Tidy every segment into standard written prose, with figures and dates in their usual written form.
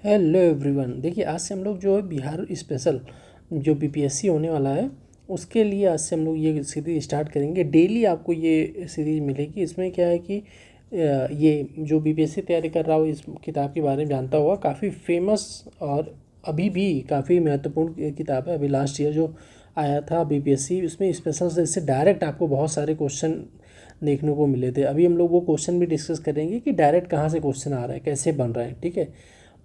Hello everyone. देखिए, आज से हम लोग जो है बिहार स्पेशल जो बीपीएससी होने वाला है उसके लिए आज से हम लोग ये सीरीज स्टार्ट करेंगे। डेली आपको ये सीरीज मिलेगी। इसमें क्या है कि ये जो बीपीएससी तैयारी कर रहा हो इस किताब के बारे में जानता होगा। काफ़ी फेमस और अभी भी काफ़ी महत्वपूर्ण किताब है। अभी लास्ट ईयर जो आया था बीपीएससी, उसमें स्पेशल से इससे डायरेक्ट आपको बहुत सारे क्वेश्चन देखने को मिले थे। अभी हम लोग वो क्वेश्चन भी डिस्कस करेंगे कि डायरेक्ट कहाँ से क्वेश्चन आ रहा है, कैसे बन रहा है। ठीक है,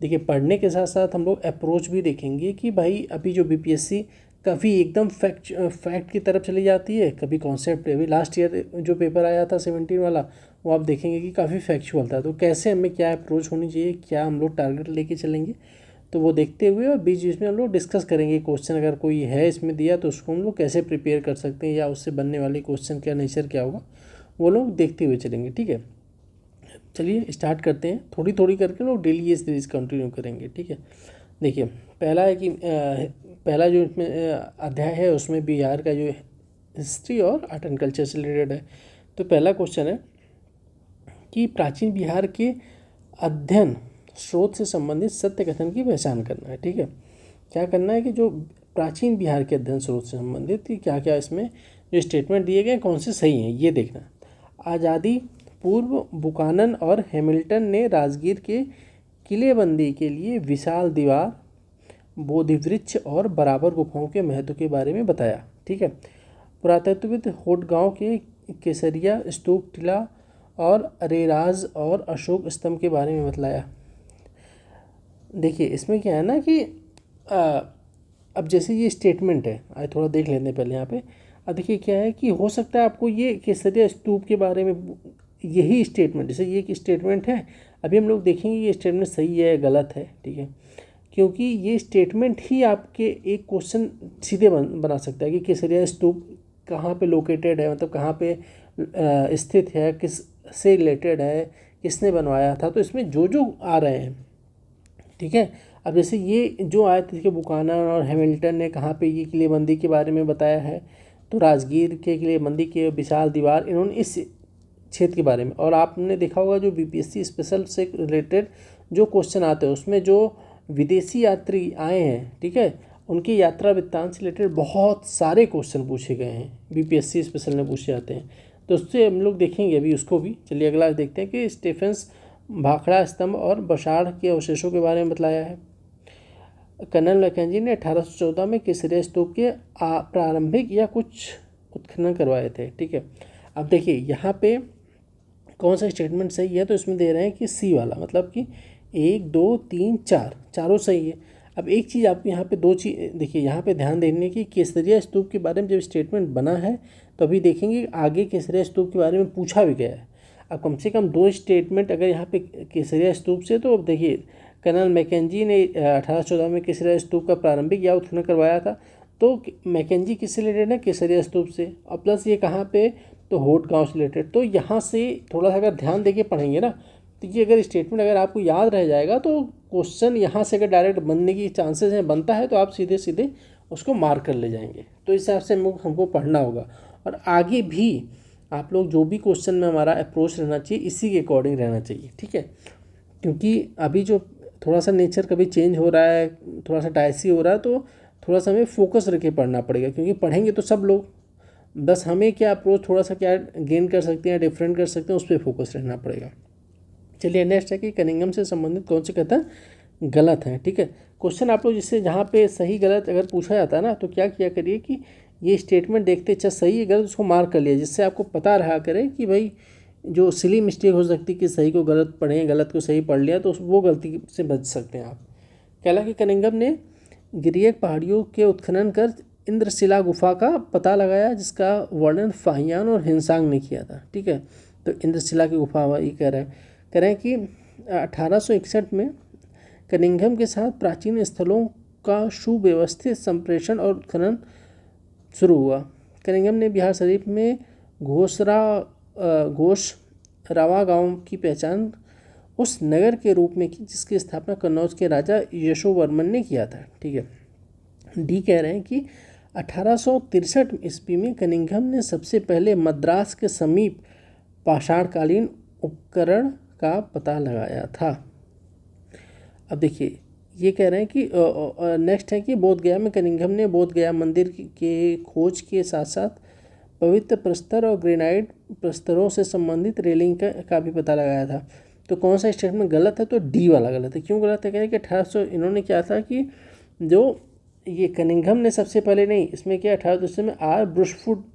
देखिए, पढ़ने के साथ साथ हम लोग अप्रोच भी देखेंगे कि भाई अभी जो बीपीएससी कभी एकदम फैक्ट की तरफ चली जाती है, कभी कॉन्सेप्ट। अभी लास्ट ईयर जो पेपर आया था 17 वाला, वो आप देखेंगे कि काफ़ी फैक्चुअल था। तो कैसे हमें क्या अप्रोच होनी चाहिए, क्या हम लोग टारगेट लेके चलेंगे, तो वो देखते हुए और बीच बीच में हम लोग डिस्कस करेंगे। क्वेश्चन अगर कोई है इसमें दिया तो उसको हम लोग कैसे प्रिपेयर कर सकते हैं, या उससे बनने वाले क्वेश्चन का नेचर क्या होगा, वो लोग देखते हुए चलेंगे। ठीक है, चलिए स्टार्ट करते हैं। थोड़ी थोड़ी करके लोग डेली ये सीरीज़ कंटिन्यू करेंगे। ठीक है, देखिए, पहला है कि पहला जो इसमें अध्याय है उसमें बिहार का जो हिस्ट्री और आर्ट एंड कल्चर से रिलेटेड है। तो पहला क्वेश्चन है कि प्राचीन बिहार के अध्ययन स्रोत से संबंधित सत्य कथन की पहचान करना है। ठीक है, क्या करना है कि जो प्राचीन बिहार के अध्ययन स्रोत से संबंधित कि क्या क्या इसमें जो स्टेटमेंट दिए गए कौन से सही हैं, ये देखना। आज़ादी पूर्व बुकानन और हैमिल्टन ने राजगीर के किलेबंदी के लिए विशाल दीवार, बोधिवृक्ष और बराबर गुफाओं के महत्व के बारे में बताया। ठीक है, पुरातत्वविद होडगांव के केसरिया स्तूप, टिला और अरेराज और अशोक स्तंभ के बारे में बतलाया। देखिए, इसमें क्या है ना कि आ, अब जैसे ये स्टेटमेंट है, आज थोड़ा देख लेते हैं पहले यहाँ पे। अब देखिए क्या है कि हो सकता है आपको ये केसरिया स्तूप के बारे में यही स्टेटमेंट, जैसे ये एक स्टेटमेंट है, अभी हम लोग देखेंगे ये स्टेटमेंट सही है गलत है। ठीक है, क्योंकि ये स्टेटमेंट ही आपके एक क्वेश्चन सीधे बना सकता है कि केसरिया स्तूप कहाँ पे लोकेटेड है, मतलब कहाँ पे स्थित है, किस से रिलेटेड है, किसने बनवाया था। तो इसमें जो जो आ रहे हैं, ठीक है। अब जैसे ये जो आए थे कि बुकानन और हैमिल्टन ने कहाँ पे ये किलेबंदी के बारे में बताया है, तो राजगीर के किलेबंदी के विशाल दीवार, इन्होंने इस क्षेत्र के बारे में। और आपने देखा होगा जो बीपीएससी स्पेशल से रिलेटेड जो क्वेश्चन आते हैं उसमें जो विदेशी यात्री आए हैं, ठीक है, उनकी यात्रा वृत्तांत से रिलेटेड बहुत सारे क्वेश्चन पूछे गए हैं, बीपीएससी स्पेशल में पूछे जाते हैं। तो उससे हम लोग देखेंगे अभी उसको भी। चलिए अगला देखते हैं कि स्टेफेंस भाखड़ा स्तंभ और बसाड़ के अवशेषों के बारे में बतलाया है। कर्नल मैकेंजी ने 1814 में केसरिया स्तूप के प्रारंभिक या कुछ उत्खनन करवाए थे। ठीक है, अब देखिए यहाँ पे कौन सा स्टेटमेंट सही है, तो इसमें दे रहे हैं कि सी वाला, मतलब कि 1 2 3 4 चारों सही है। अब एक चीज़ आपको यहाँ पे दो चीज़ देखिए, यहाँ पे ध्यान देने की, केसरिया स्तूप के बारे में जब स्टेटमेंट बना है तो अभी देखेंगे आगे केसरिया स्तूप के बारे में पूछा भी गया है। अब कम से कम दो स्टेटमेंट अगर यहाँ पे केसरिया स्तूप से, तो अब देखिए कर्नल मैकेंजी ने 1814 में केसरिया स्तूप का प्रारंभिक या उत्खनन करवाया था। तो मैकेंजी किससे रिलेटेड है, केसरिया स्तूप से। और प्लस ये कहाँ पे, तो होट गाँव से रिलेटेड। तो यहाँ से थोड़ा सा अगर ध्यान देके पढ़ेंगे ना, तो ये अगर स्टेटमेंट अगर आपको याद रह जाएगा तो क्वेश्चन यहाँ से अगर डायरेक्ट बनने की चांसेस हैं, बनता है, तो आप सीधे सीधे उसको मार्क कर ले जाएंगे। तो इस हिसाब से हमको पढ़ना होगा। और आगे भी आप लोग जो भी क्वेश्चन में हमारा अप्रोच रहना चाहिए इसी के अकॉर्डिंग रहना चाहिए। ठीक है, क्योंकि अभी जो थोड़ा सा नेचर कभी चेंज हो रहा है, थोड़ा सा डाइसी हो रहा है, तो थोड़ा सा हमें फोकस रख के पढ़ना पड़ेगा। क्योंकि पढ़ेंगे तो सब लोग, बस हमें क्या अप्रोच थोड़ा सा क्या गेन कर सकते हैं, डिफरेंट कर सकते हैं, उस पर फोकस रहना पड़ेगा। चलिए नेक्स्ट है कि कनिंघम से संबंधित कौन से कथन गलत हैं। ठीक है, क्वेश्चन आप लोग जिससे जहाँ पे सही गलत अगर पूछा जाता है ना, तो क्या किया करिए कि ये स्टेटमेंट देखते अच्छा सही है गलत उसको मार्क कर लिया, जिससे आपको पता रहा करे कि भाई जो सिली मिस्टेक हो सकती है कि सही को गलत पढ़ें, गलत को सही पढ़ लिया, तो वो गलती से बच सकते हैं आप। कहला कि कनिंघम ने गिरियक पहाड़ियों के उत्खनन कर इंद्रशिला गुफा का पता लगाया, जिसका वर्णन फाहियान और हिंसांग ने किया था। ठीक है, तो इंद्रशिला की गुफा ये कह रहे हैं कि 1861 में कनिंघम के साथ प्राचीन स्थलों का सुव्यवस्थित संप्रेषण और उत्खनन शुरू हुआ। कनिंघम ने बिहार शरीफ में घोषरावा गांव की पहचान उस नगर के रूप में की जिसकी स्थापना कन्नौज के राजा यशोवर्मन ने किया था। ठीक है, डी कह रहे हैं कि 1863 ईस्वी में कनिंघम ने सबसे पहले मद्रास के समीप पाषाणकालीन उपकरण का पता लगाया था। अब देखिए ये कह रहे हैं कि नेक्स्ट है कि बोध गया में कनिंघम ने बोध गया मंदिर के खोज के साथ साथ पवित्र प्रस्तर और ग्रेनाइट प्रस्तरों से संबंधित रेलिंग का भी पता लगाया था। तो कौन सा स्टेटमेंट गलत है? तो डी वाला गलत है। क्यों गलत है? कह रहे कि 1800 इन्होंने क्या था कि जो ये कनिंघम ने सबसे पहले नहीं, इसमें क्या 1800 में आर ब्रुशफुट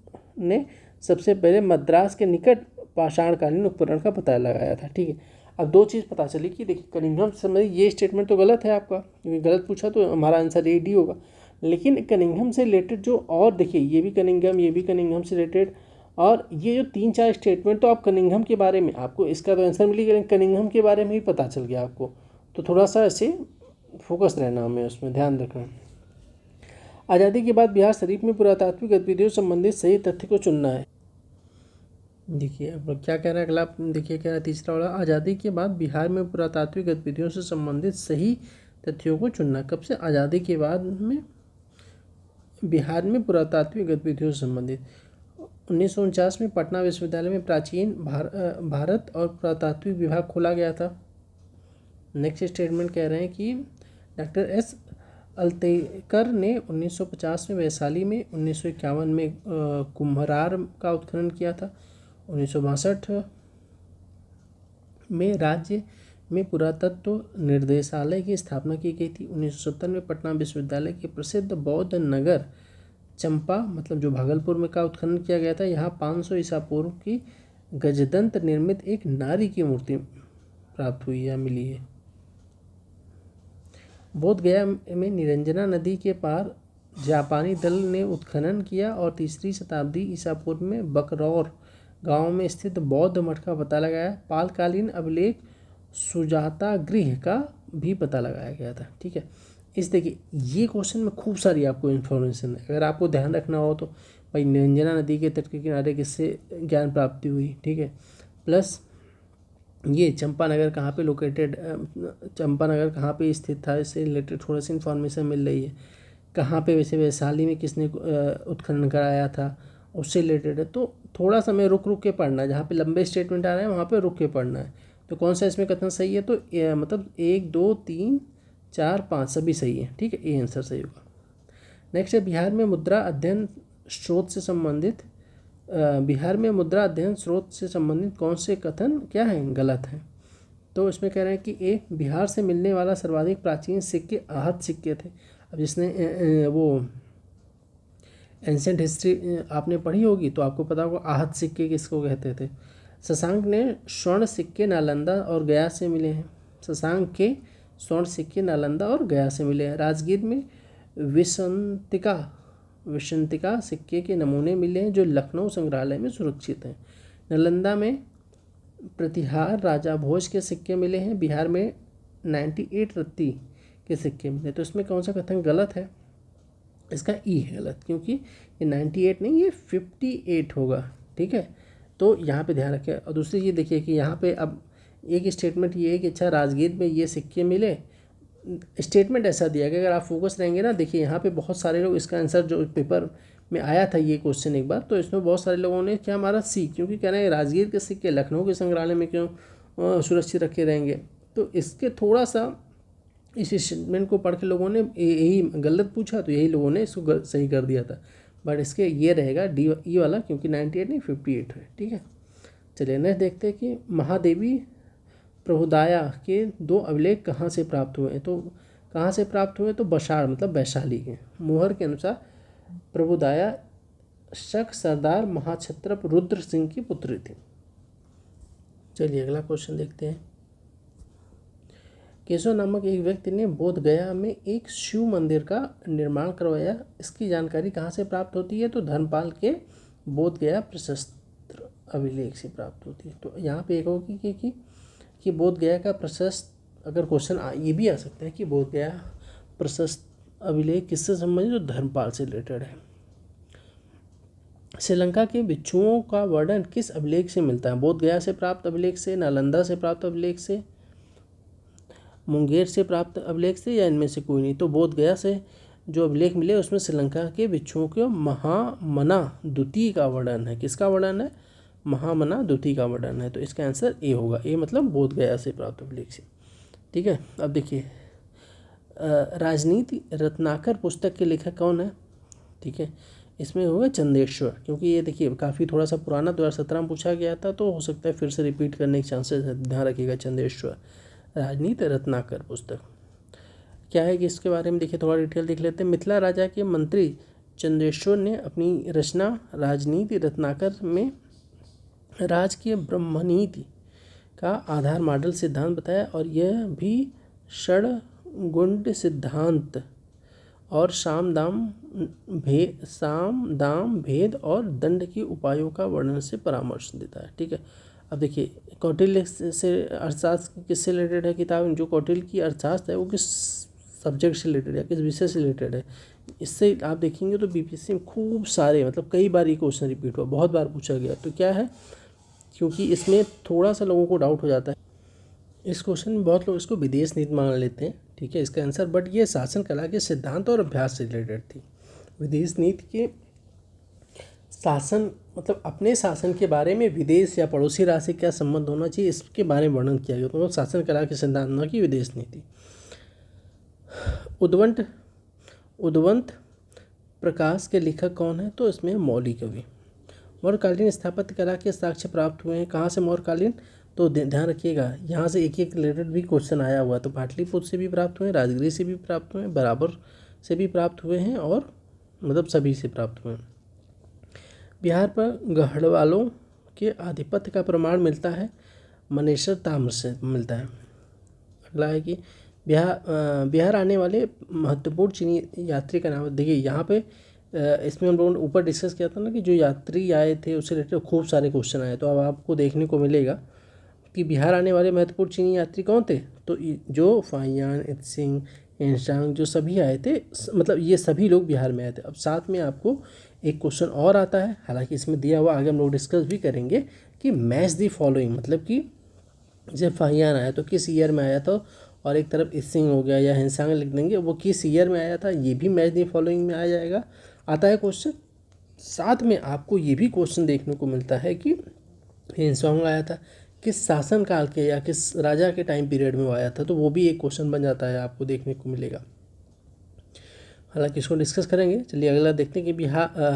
ने सबसे पहले मद्रास के निकट पाषाणकालीन उपकरण का पता लगाया था। ठीक है, अब दो चीज़ पता चली कि देखिए कनिंघम से संबंधित ये स्टेटमेंट तो गलत है आपका, क्योंकि गलत पूछा तो हमारा आंसर ए डी होगा। लेकिन कनिंघम से रिलेटेड जो और देखिए ये भी कनिंघम, ये भी कनिंघम से रिलेटेड, और ये जो 3-4 स्टेटमेंट तो आप कनिंघम के बारे में आपको इसका तो आंसर मिली, लेकिन कनिंघम के बारे में ही पता चल गया आपको। तो थोड़ा सा ऐसे फोकस रहना, हमें उसमें ध्यान रखना। आज़ादी के बाद बिहार शरीफ में पुरातात्विक गतिविधियों से संबंधित सही तथ्य को चुनना है। देखिए अब क्या कह रहा है अगला, देखिए कह रहा है तीसरा वाला, आज़ादी के बाद बिहार में पुरातात्विक गतिविधियों से संबंधित सही तथ्यों को चुनना। कब से? आज़ादी के बाद में बिहार में पुरातात्विक गतिविधियों से संबंधित 1949 में पटना विश्वविद्यालय में प्राचीन भारत और पुरातात्विक विभाग खोला गया था। नेक्स्ट स्टेटमेंट कह रहे हैं कि डॉक्टर एस अल्तेकर ने 1950 में वैशाली में, 1951 में कुम्भरार का उत्खनन किया था, 1962 में राज्य में पुरातत्व निर्देशालय की स्थापना की गई थी, 1970 में पटना विश्वविद्यालय के प्रसिद्ध बौद्ध नगर चंपा मतलब जो भागलपुर में का उत्खनन किया गया था। यहाँ 500 ईसा पूर्व की गजदंत निर्मित एक नारी की मूर्ति प्राप्त हुई या मिली है। बोध गया में निरंजना नदी के पार जापानी दल ने उत्खनन किया और 3री शताब्दी ईसा पूर्व में बकरौर गांव में स्थित बौद्ध मठ का पता लगाया। पालकालीन अभिलेख सुजाता गृह का भी पता लगाया गया था। ठीक है, इस देखिए ये क्वेश्चन में खूब सारी आपको इन्फॉर्मेशन है, अगर आपको ध्यान रखना हो तो भाई निरंजना नदी के तट के किनारे किससे ज्ञान प्राप्ति हुई, ठीक है, प्लस ये चंपानगर कहाँ पे लोकेटेड, चंपानगर कहाँ पे स्थित था, इससे रिलेटेड थोड़ा सी इन्फॉर्मेशन मिल रही है। कहाँ पे वैसे वैशाली में किसने उत्खनन कराया था उससे रिलेटेड है। तो थोड़ा सा मैं रुक के पढ़ना है, जहाँ पे लंबे स्टेटमेंट आ रहे हैं वहाँ पे रुक के पढ़ना है। तो कौन सा इसमें कथन सही है? तो मतलब 1 2 3 4 5 सभी सही है। ठीक है, ए आंसर सही होगा। नेक्स्ट है बिहार में मुद्रा अध्ययन स्रोत से संबंधित, बिहार में मुद्रा अध्ययन स्रोत से संबंधित कौन से कथन क्या है गलत है? तो इसमें कह रहे हैं कि ए बिहार से मिलने वाला सर्वाधिक प्राचीन सिक्के आहत सिक्के थे। अब जिसने वो एंशिएंट हिस्ट्री आपने पढ़ी होगी तो आपको पता होगा आहत सिक्के किसको कहते थे। शशांक ने स्वर्ण सिक्के नालंदा और गया से मिले हैं। शशांक के स्वर्ण सिक्के नालंदा और गया से मिले हैं। राजगीर में विसंतिका सिक्के के नमूने मिले हैं जो लखनऊ संग्रहालय में सुरक्षित हैं। नालंदा में प्रतिहार राजा भोज के सिक्के मिले हैं। बिहार में 98 रत्ती के सिक्के मिले। तो इसमें कौन सा कथन गलत है? इसका ई है गलत, क्योंकि ये 98 नहीं, ये 58 होगा। ठीक है, तो यहाँ पे ध्यान रखें। और दूसरी चीज़ देखिए कि यहाँ पे अब एक स्टेटमेंट ये है कि अच्छा राजगीर में ये सिक्के मिले, स्टेटमेंट ऐसा दिया कि अगर आप फोकस रहेंगे ना, देखिए यहाँ पे बहुत सारे लोग इसका आंसर जो पेपर में आया था ये क्वेश्चन एक बार, तो इसमें बहुत सारे लोगों ने क्या हमारा सी, क्योंकि कह रहे हैं राजगीर के सिक्के लखनऊ के संग्रहालय में क्यों सुरक्षित रखे रहेंगे। तो इसके थोड़ा सा इस स्टेटमेंट को पढ़ के लोगों ने यही गलत पूछा, तो यही लोगों ने इसको सही कर दिया था। बट इसके ये रहेगा डी ई वाला, क्योंकि 98 नहीं 58 है। ठीक है, चलिए नेक्स्ट देखते हैं कि महादेवी प्रभुदाया के 2 अभिलेख कहाँ से प्राप्त हुए। तो कहाँ से प्राप्त हुए? तो बशार मतलब वैशाली के। मोहर के अनुसार प्रभुदाया शक सरदार महाक्षत्रप रुद्र सिंह की पुत्री थी। चलिए अगला क्वेश्चन देखते हैं। केशव नामक एक व्यक्ति ने बोध गया में एक शिव मंदिर का निर्माण करवाया। इसकी जानकारी कहाँ से प्राप्त होती है? तो धर्मपाल के बोध गया प्रशस्त्र अभिलेख से प्राप्त होती है। तो यहाँ पे एक होगी कि बोध गया का प्रशस्त, अगर क्वेश्चन ये भी आ सकता है कि बोध गया प्रशस्त अभिलेख किससे संबंधित? तो धर्मपाल से रिलेटेड है। श्रीलंका के बिच्छुओं का वर्णन किस अभिलेख से मिलता है? बोध गया से प्राप्त अभिलेख से, नालंदा से प्राप्त अभिलेख से, मुंगेर से प्राप्त अभिलेख से, या इनमें से कोई नहीं? तो बोध गया से जो अभिलेख मिले उसमें श्रीलंका के बिच्छुओं के महामना द्वितीय का वर्णन है। किसका वर्णन है? महामना द्वितीय का वर्णन है। तो इसका आंसर ए होगा। ए मतलब बोध गया से प्राप्त अभिलेख से। ठीक है, अब देखिए राजनीति रत्नाकर पुस्तक के लेखक कौन है? ठीक है, इसमें होगा चंदेश्वर, क्योंकि ये देखिए काफ़ी थोड़ा सा पुराना 2017 में पूछा गया था, तो हो सकता है फिर से रिपीट करने के चांसेस है, ध्यान रखिएगा। चंदेश्वर राजनीति रत्नाकर पुस्तक क्या है कि इसके बारे में देखिए थोड़ा डिटेल देख लेते हैं। मिथिला राजा के मंत्री चंदेश्वर ने अपनी रचना राजनीति रत्नाकर में राजकीय ब्रह्मनीति का आधार मॉडल सिद्धांत बताया, और यह भी षड्गुण सिद्धांत और साम दाम भेद और दंड के उपायों का वर्णन से परामर्श देता है। ठीक है, अब देखिए कौटिल्य से अर्थशास्त्र किससे रिलेटेड है किताब? जो कौटिल्य की अर्थशास्त्र है वो किस सब्जेक्ट से रिलेटेड है, किस विषय से रिलेटेड है? इससे आप देखेंगे तो बीपीएससी में खूब सारे, मतलब कई बार ये क्वेश्चन रिपीट हुआ, बहुत बार पूछा गया। तो क्या है, क्योंकि इसमें थोड़ा सा लोगों को डाउट हो जाता है, इस क्वेश्चन में बहुत लोग इसको विदेश नीति मान लेते हैं। ठीक है, इसका आंसर, बट ये शासन कला के सिद्धांत और अभ्यास से रिलेटेड थी। विदेश नीति के शासन, मतलब अपने शासन के बारे में विदेश या पड़ोसी राज्य से क्या संबंध होना चाहिए, इसके बारे में वर्णन किया गया। तो शासन कला के सिद्धांत, न कि विदेश नीति। उद्वंत प्रकाश के लेखक कौन है? तो इसमें मौली कवि। मौर्यकालीन स्थापत्य कला के साक्ष्य प्राप्त हुए हैं कहाँ से? मौर्यकालीन, तो ध्यान रखिएगा यहाँ से एक एक रिलेटेड भी क्वेश्चन आया हुआ। तो पाटलिपुत्र से भी प्राप्त हुए हैं, राजगीर से भी प्राप्त हुए हैं, बराबर से भी प्राप्त हुए हैं, और मतलब सभी से प्राप्त हुए हैं। बिहार पर गढ़वालों के आधिपत्य का प्रमाण मिलता है मनेसर ताम्र से मिलता है। अगला है कि बिहार आने वाले महत्वपूर्ण चीनी यात्री का नाम। देखिए यहाँ पे इसमें हम लोगों ने ऊपर डिस्कस किया था ना कि जो यात्री आए थे उससे रिलेटेड खूब सारे क्वेश्चन आए। तो अब आपको देखने को मिलेगा कि बिहार आने वाले महत्वपूर्ण चीनी यात्री कौन थे? तो जो फाहियान, इत्सिंग, एंशांग, जो सभी आए थे, मतलब ये सभी लोग बिहार में आए थे। अब साथ में आपको एक क्वेश्चन और आता है, हालांकि इसमें दिया हुआ, आगे हम लोग डिस्कस भी करेंगे कि मैच दी फॉलोइंग, मतलब कि जब फाहियान आया तो किस ईयर में आया था, और एक तरफ इत्सिंग हो गया या एंशांग लिख देंगे, वो किस ईयर में आया था, ये भी मैच दी फॉलोइंग में आ जाएगा, आता है क्वेश्चन। साथ में आपको ये भी क्वेश्चन देखने को मिलता है कि एंशांग आया था किस शासन काल के या किस राजा के टाइम पीरियड में वो आया था, तो वो भी एक क्वेश्चन बन जाता है, आपको देखने को मिलेगा। हालांकि इसको डिस्कस करेंगे। चलिए अगला देखते हैं कि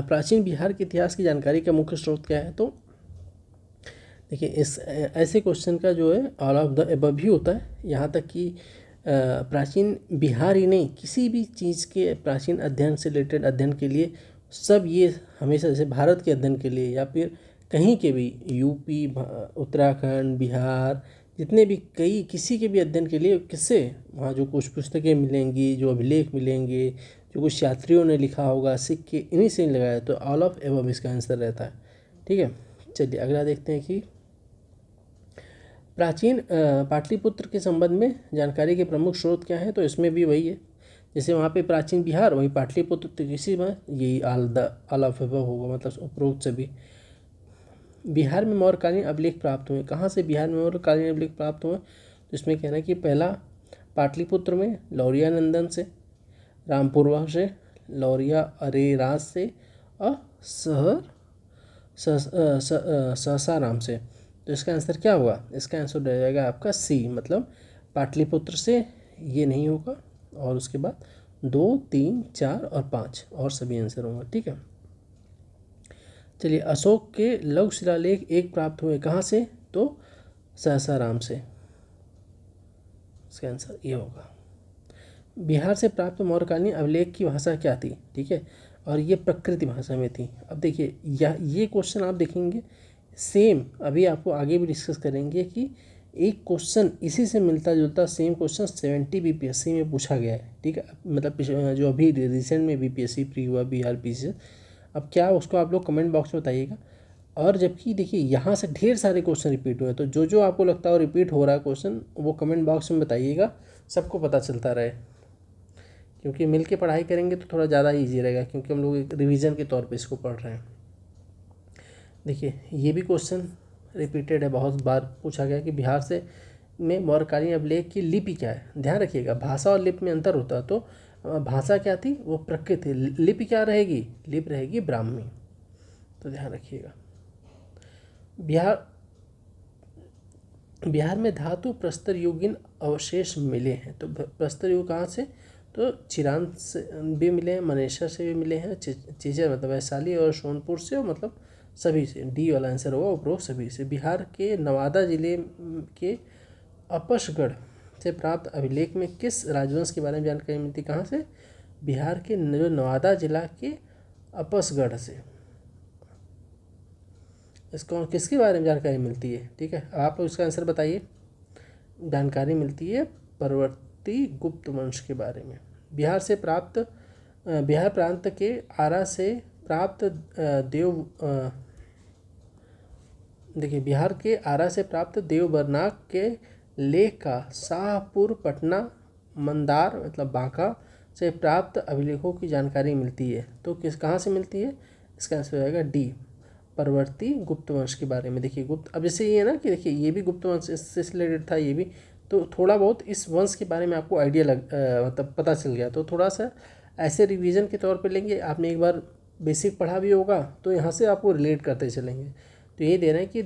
प्राचीन बिहार के इतिहास की जानकारी का मुख्य स्रोत क्या है। तो देखिए इस ऐसे क्वेश्चन का जो है ऑल ऑफ द एबव भी होता है, यहाँ तक कि प्राचीन बिहार ही नहीं, किसी भी चीज़ के प्राचीन अध्ययन से रिलेटेड अध्ययन के लिए सब ये हमेशा, जैसे भारत के अध्ययन के लिए या फिर कहीं के भी यूपी, उत्तराखंड, बिहार, जितने भी कई किसी के भी अध्ययन के लिए किससे, वहाँ जो कुछ पुस्तकें मिलेंगी, जो अभिलेख मिलेंगे, जो कुछ यात्रियों ने लिखा होगा, सिक्के, इन्हीं से लगाया, तो ऑल ऑफ एबव इसका आंसर रहता है। ठीक है, चलिए अगला देखते हैं कि प्राचीन पाटलिपुत्र के संबंध में जानकारी के प्रमुख स्रोत क्या है। तो इसमें भी वही है, जैसे वहाँ पे प्राचीन बिहार, वहीं पाटलिपुत्र, तो किसी में यही ऑल ऑफ एबव होगा, मतलब उपरोक्त से भी। बिहार में मौर्यकालीन अभिलेख प्राप्त हुए, कहाँ से बिहार में मौर्यकालीन अभिलेख प्राप्त हुए? तो इसमें कहना है कि पहला पाटलिपुत्र में लौरिया नंदन से, रामपुरवा से, लौरिया अरेराज से, और सासाराम से। तो इसका आंसर क्या होगा? इसका आंसर रह जाएगा आपका सी, मतलब पाटलिपुत्र से ये नहीं होगा, और उसके बाद 2, 3, 4 और 5 और सभी आंसर होंगे। ठीक है, चलिए अशोक के लघु शिलालेख एक प्राप्त हुए, कहाँ से? तो सासाराम से, इसका आंसर ये होगा। बिहार से प्राप्त मौर्यकालीन अभिलेख की भाषा क्या थी? ठीक है, और ये प्रकृति भाषा में थी। अब देखिए ये क्वेश्चन आप देखेंगे सेम, अभी आपको आगे भी डिस्कस करेंगे कि एक क्वेश्चन इसी से मिलता जुलता सेम क्वेश्चन 70 बीपीएससी में पूछा गया है। ठीक है, मतलब जो अभी रिसेंट में बीपीएससी प्री हुआ बिहार पीसीएस, अब क्या उसको आप लोग कमेंट बॉक्स में बताइएगा। और जबकि देखिए यहाँ से ढेर सारे क्वेश्चन रिपीट हुए हैं, तो जो जो आपको लगता है रिपीट हो रहा है क्वेश्चन, वो कमेंट बॉक्स में बताइएगा, सबको पता चलता रहे, क्योंकि मिल के पढ़ाई करेंगे तो थोड़ा ज़्यादा ईजी रहेगा, क्योंकि हम लोग एक रिवीजन के तौर पे इसको पढ़ रहे हैं। देखिए ये भी क्वेश्चन रिपीटेड है, बहुत बार पूछा गया कि बिहार से में मौर्यकालीन अभिलेख की लिपि क्या है। ध्यान रखिएगा भाषा और लिपि में अंतर होता है, तो भाषा क्या थी? वो प्राकृत थी। लिपि क्या रहेगी? लिपि रहेगी ब्राह्मी, तो ध्यान रखिएगा। बिहार बिहार में धातु प्रस्तर युगीन अवशेष मिले हैं। तो प्रस्तर युग कहाँ से, तो चिरान से भी मिले हैं, मनेसर से भी मिले हैं, चीजर मतलब वैशाली और सोनपुर से, मतलब सभी से। डी वाला आंसर होगा उपरोक्त सभी से। बिहार के नवादा जिले के अपशगढ़ से प्राप्त अभिलेख में किस राजवंश के बारे में जानकारी मिलती है? कहाँ से? बिहार के जो नवादा जिला के अपशगढ़ से। इसको किसके बारे में जानकारी मिलती है? ठीक है, आप इसका आंसर बताइए। जानकारी मिलती है परवर्ती गुप्त वंश के बारे में। बिहार से प्राप्त बिहार प्रांत के आरा से प्राप्त देखिए, बिहार के आरा से प्राप्त देवबरनाक के लेख का शाहपुर, पटना, मंदार मतलब बांका से प्राप्त अभिलेखों की जानकारी मिलती है। तो कहाँ से मिलती है? इसका आंसर हो जाएगा डी, परवर्ती गुप्त वंश के बारे में। देखिए गुप्त, अब जैसे ये है ना कि देखिए ये भी गुप्त वंश इससे रिलेटेड था, ये भी, तो थोड़ा बहुत इस वंश के बारे में आपको आइडिया मतलब पता चल गया। तो थोड़ा सा ऐसे रिवीजन के तौर पे लेंगे, आपने एक बार बेसिक पढ़ा भी होगा तो यहाँ से आपको रिलेट करते चलेंगे। तो ये दे रहे हैं कि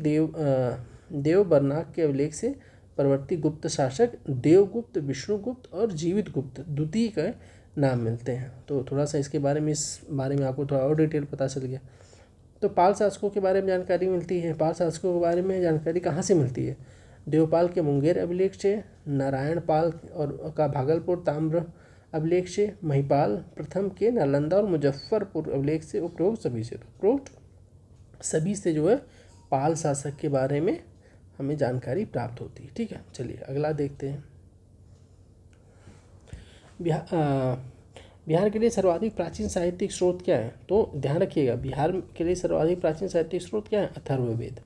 देवबरनाक के अभिलेख से परवर्ती गुप्त शासक देवगुप्त, विष्णुगुप्त और जीवित गुप्त द्वितीय का नाम मिलते हैं। तो थोड़ा सा इसके बारे में, इस बारे में आपको थोड़ा और डिटेल पता चल गया। तो पाल शासकों के बारे में जानकारी मिलती है। पाल शासकों के बारे में जानकारी कहाँ से मिलती है? देवपाल के मुंगेर अभिलेख से, नारायण पाल और का भागलपुर ताम्र अभिलेख से, महिपाल प्रथम के नालंदा और मुजफ्फरपुर अभिलेख से, उपरोक्त सभी से। उपरोक्त सभी से जो है पाल शासक के बारे में हमें जानकारी प्राप्त होती है। ठीक है, चलिए अगला देखते हैं। बिहार के लिए सर्वाधिक प्राचीन साहित्यिक स्रोत क्या है? तो ध्यान रखिएगा, बिहार के लिए सर्वाधिक प्राचीन साहित्यिक स्रोत क्या है? अथर्ववेद।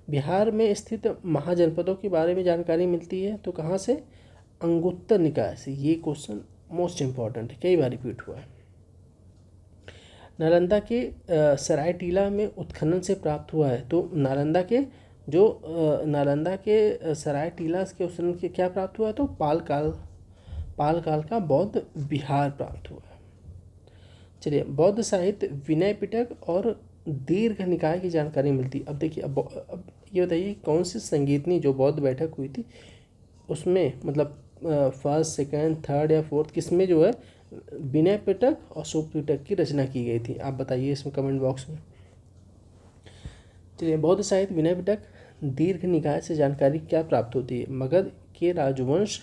बिहार में स्थित महाजनपदों के बारे में जानकारी मिलती है। तो कहाँ से? अंगुत्तर निकाय से। ये क्वेश्चन मोस्ट इंपॉर्टेंट है, कई बार रिपीट हुआ है। नालंदा के सरायटीला में उत्खनन से प्राप्त हुआ है। तो नालंदा के सरायटीला के उत्खनन के क्या प्राप्त हुआ है? तो पाल काल का बौद्ध विहार प्राप्त हुआ है। चलिए, बौद्ध साहित्य विनय पिटक और दीर्घ निकाय की जानकारी मिलती है। अब देखिए, अब ये बताइए कौन सी संगीतनी जो बौद्ध बैठक हुई थी उसमें, मतलब फर्स्ट, सेकंड, थर्ड या फोर्थ, किसमें जो है विनय पिटक और सुपिटक की रचना की गई थी? आप बताइए इसमें कमेंट बॉक्स में। चलिए, बौद्ध साहित्य विनय पिटक दीर्घ निकाय से जानकारी क्या प्राप्त होती है? मगध के राजवंश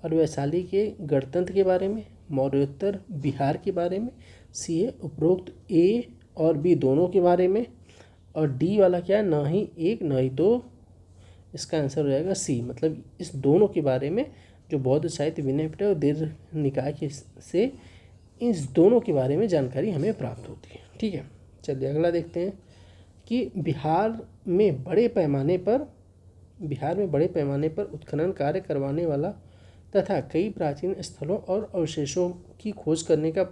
और वैशाली के गणतंत्र के बारे में, मौर्योत्तर बिहार के बारे में, सी है उपरोक्त ए और बी दोनों के बारे में, और डी वाला क्या है? ना ही एक ना ही दो। इसका आंसर हो जाएगा सी, मतलब इस दोनों के बारे में। जो बौद्ध साहित्य विनय पिटक और दीर्घ निकाय के से इस दोनों के बारे में जानकारी हमें प्राप्त होती है। ठीक है, चलिए अगला देखते हैं कि बिहार में बड़े पैमाने पर उत्खनन कार्य करवाने वाला तथा कई प्राचीन स्थलों और अवशेषों की खोज करने का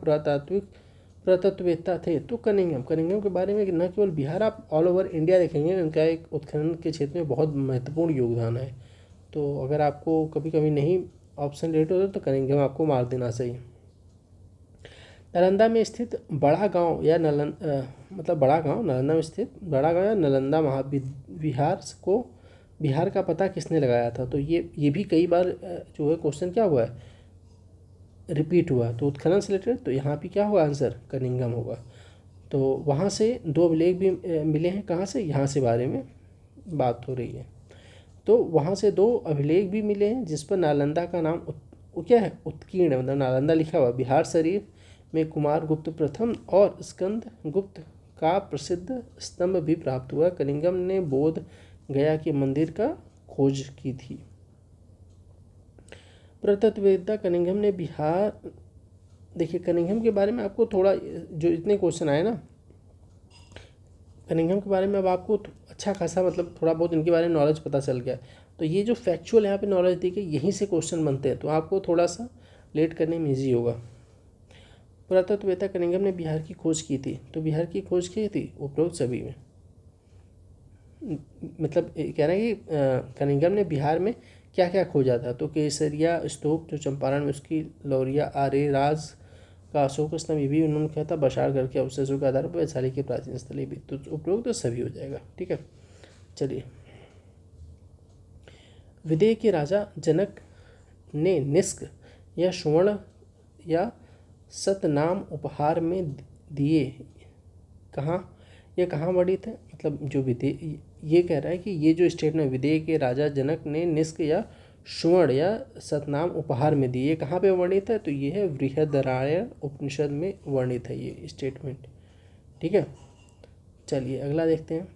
पुरातत्ववेत्ता थे। तो कनिंघम के बारे में न केवल बिहार, आप ऑल ओवर इंडिया देखेंगे इनका एक उत्खनन के क्षेत्र में बहुत महत्वपूर्ण योगदान है। तो अगर आपको कभी कभी नहीं ऑप्शन लेट होता तो कनिंघम आपको मार देना चाहिए। नालंदा में स्थित बड़ा गांव या नालंदा में स्थित बड़ा गांव या नालंदा महाविहार को बिहार का पता किसने लगाया था? तो ये भी कई बार जो है क्वेश्चन क्या हुआ है, रिपीट हुआ। तो उत्खनन से रिलेटेड, तो यहाँ पे क्या होगा आंसर? कनिंघम होगा। तो वहाँ से दो अभिलेख भी मिले हैं। कहाँ से? यहाँ से बारे में बात हो रही है। तो वहाँ से दो अभिलेख भी मिले हैं जिस पर नालंदा का नाम क्या है? उत्कीर्ण, मतलब नालंदा लिखा हुआ। बिहार शरीफ में कुमार गुप्त प्रथम और स्कंद गुप्त का प्रसिद्ध स्तंभ भी प्राप्त हुआ। कनिंघम ने बोध गया के मंदिर का खोज की थी। पुरातत्ववेत्ता कनिंघम ने बिहार, देखिए कनिंघम के बारे में आपको थोड़ा, जो इतने क्वेश्चन आए ना कनिंघम के बारे में, अब आपको अच्छा खासा मतलब थोड़ा बहुत इनके बारे में नॉलेज पता चल गया। तो ये जो फैक्चुअल यहाँ पे नॉलेज दी गई, यहीं से क्वेश्चन बनते हैं, तो आपको थोड़ा सा लेट करने में ईजी होगा। पुरातत्ववेत्ता कनिंघम ने बिहार की खोज की थी। तो बिहार की खोज की थी उपरोक्त सभी में, मतलब कह रहे हैं कि कनिंघम ने बिहार में क्या क्या खोजा था? तो केसरिया स्तूप जो चंपारण में, उसकी लौरिया आर्य राज का अशोक स्तंभ, ये भी उन्होंने कहा था। बशारगढ़ के अवशेषों के आधार पर वैशाली के प्राचीन स्थल भी। तो उपरोक्त तो सभी हो जाएगा। ठीक है, चलिए विदेह के राजा जनक ने निष्क या स्वर्ण या सतनाम उपहार में दिए। कहाँ, ये कहाँ वर्णित है? मतलब जो विदेह, ये कह रहा है कि ये जो स्टेटमेंट विदेह के राजा जनक ने निष्क या स्वर्ण या सतनाम उपहार में दिए, ये कहाँ पे वर्णित है? तो ये है बृहदारण्यक उपनिषद में वर्णित है ये स्टेटमेंट। ठीक है, चलिए अगला देखते हैं।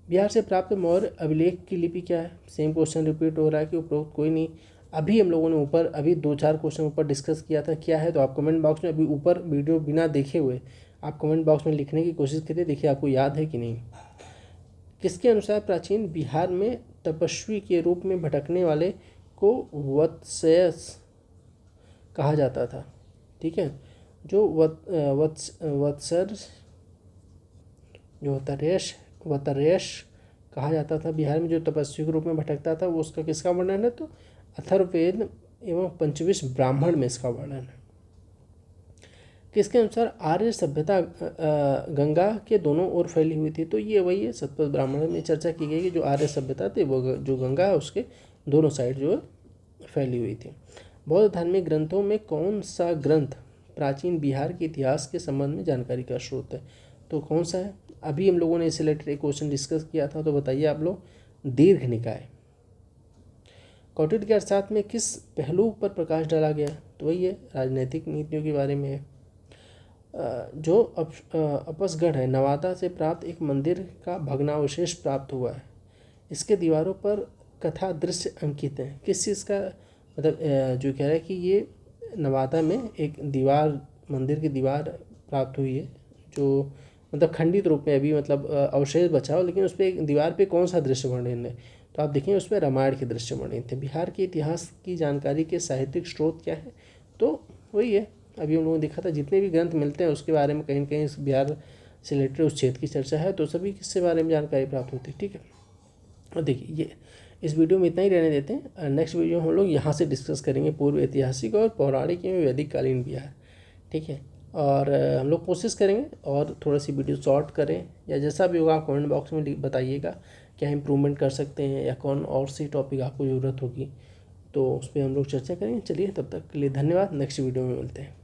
बिहार से प्राप्त मौर्य अभिलेख की लिपि क्या है? सेम क्वेश्चन रिपीट हो रहा है कि उपरोक्त कोई नहीं। अभी हम लोगों ने ऊपर अभी 2-4 क्वेश्चन ऊपर डिस्कस किया था, क्या है? तो आप कमेंट बॉक्स में अभी ऊपर वीडियो बिना देखे हुए आप कमेंट बॉक्स में लिखने की कोशिश करिए, देखिए आपको याद है कि नहीं। किसके अनुसार प्राचीन बिहार में तपस्वी के रूप में भटकने वाले को वत्स्यस कहा जाता था? ठीक है, जो वत्सर जो वतरेश कहा जाता था बिहार में, जो तपस्वी के रूप में भटकता था, वो उसका किसका वर्णन है? तो अथर्ववेद एवं पंचविश ब्राह्मण में इसका वर्णन है। किसके अनुसार आर्य सभ्यता गंगा के दोनों ओर फैली हुई थी? तो ये वही है, सतपथ ब्राह्मण में चर्चा की गई कि जो आर्य सभ्यता थी वो जो गंगा है उसके दोनों साइड जो है फैली हुई थी। बौद्ध धार्मिक ग्रंथों में कौन सा ग्रंथ प्राचीन बिहार के इतिहास के संबंध में जानकारी का स्रोत है? तो कौन सा है? अभी हम लोगों ने इससे रिलेटेड एक क्वेश्चन डिस्कस किया था, तो बताइए आप लोग। दीर्घ निकाय। कौटिल्य के अर्थशास्त्र में किस पहलू पर प्रकाश डाला गया? तो वही है, राजनीतिक नीतियों के बारे में है। जो अपसगढ़ है, नवादा से प्राप्त एक मंदिर का भग्नावशेष प्राप्त हुआ है। इसके दीवारों पर कथा दृश्य अंकित हैं। किस चीज़ का? मतलब जो कह रहा है कि ये नवादा में एक दीवार, मंदिर की दीवार प्राप्त हुई है, जो मतलब खंडित रूप में अभी मतलब अवशेष बचा हो, लेकिन उस पर एक दीवार पे कौन सा दृश्य वर्णन है? तो आप देखें उसमें रामायण के दृश्य वर्णित थे। बिहार के इतिहास की जानकारी के साहित्यिक स्रोत क्या है? तो वही है, अभी हम लोगों ने देखा था जितने भी ग्रंथ मिलते हैं उसके बारे में कहीं न कहीं इस बिहार से रिलेटेड उस क्षेत्र की चर्चा है, तो सभी किसके बारे में जानकारी प्राप्त होती है। ठीक है, और देखिए ये इस वीडियो में इतना ही रहने देते हैं। नेक्स्ट वीडियो हम लोग यहाँ से डिस्कस करेंगे पूर्व ऐतिहासिक और पौराणिक एवं वैदिक कालीन बिहार। ठीक है, और हम लोग कोशिश करेंगे और थोड़ा सी वीडियो शॉर्ट करें, या जैसा भी होगा आप कमेंट बॉक्स में बताइएगा क्या इम्प्रूवमेंट कर सकते हैं, या कौन और सी टॉपिक आपको ज़रूरत होगी, तो उस पर हम लोग चर्चा करेंगे। चलिए तब तक के लिए धन्यवाद, नेक्स्ट वीडियो में मिलते हैं।